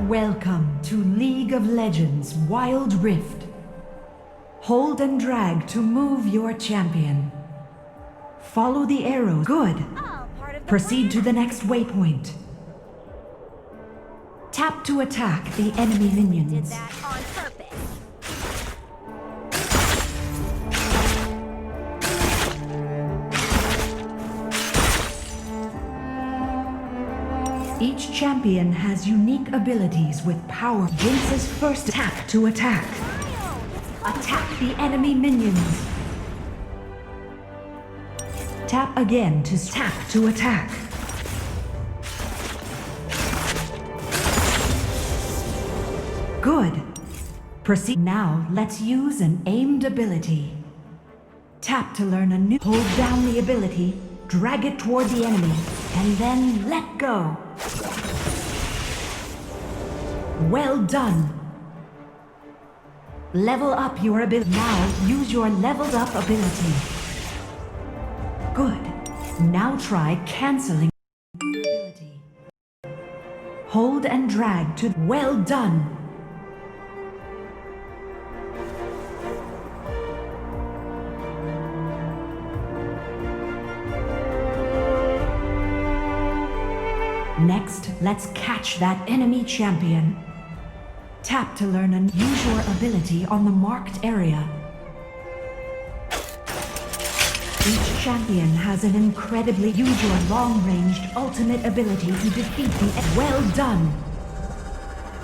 Welcome to League of Legends Wild Rift. Hold and drag to move your champion. Follow the arrows. Good. Proceed to the next waypoint. Tap to attack the enemy minions. Did that on purpose. Each champion has unique abilities with power. Jinx's first tap to attack. Attack the enemy minions. Tap again to tap to attack. Good. Proceed. Now let's use an aimed ability. Tap to learn a new. Hold down the ability, drag it toward the enemy, and then let go. Well done. Level up your ability. Now use your leveled up ability. Good. Now try canceling ability. Hold and drag to. Well done. Next, let's catch that enemy champion. Tap to learn and use your ability on the marked area. Each champion has an incredibly. Use your long-ranged ultimate ability to defeat the. Well done!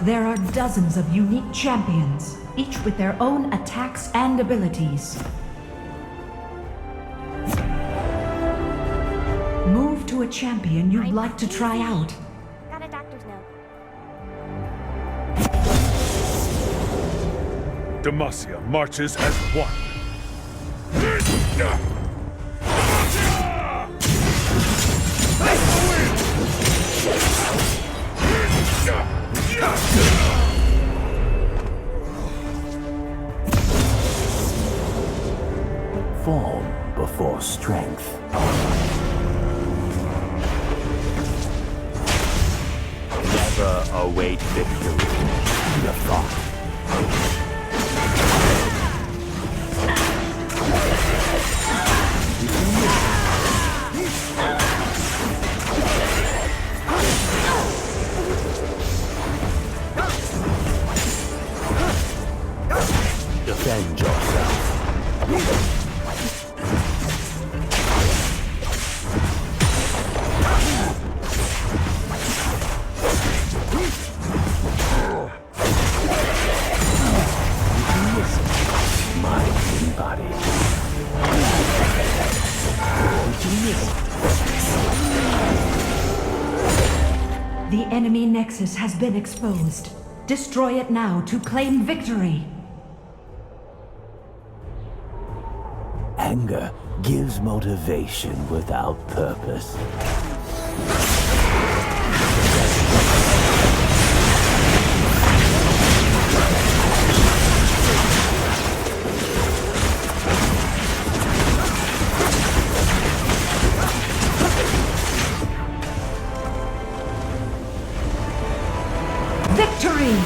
There are dozens of unique champions, each with their own attacks and abilities. Move to a champion you'd like to try out. Got a doctor's note. Demacia marches as one. Form before strength. Never await victory. The thought. Defend yourself. The enemy nexus has been exposed. Destroy it now to claim victory. Anger gives motivation without purpose. Victory!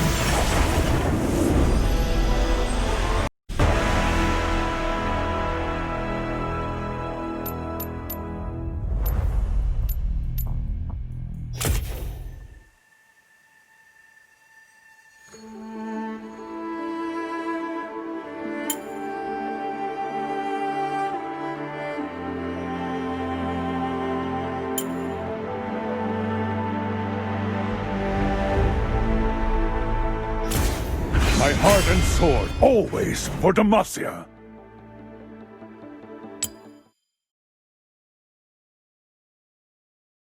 My heart and sword, always for Demacia.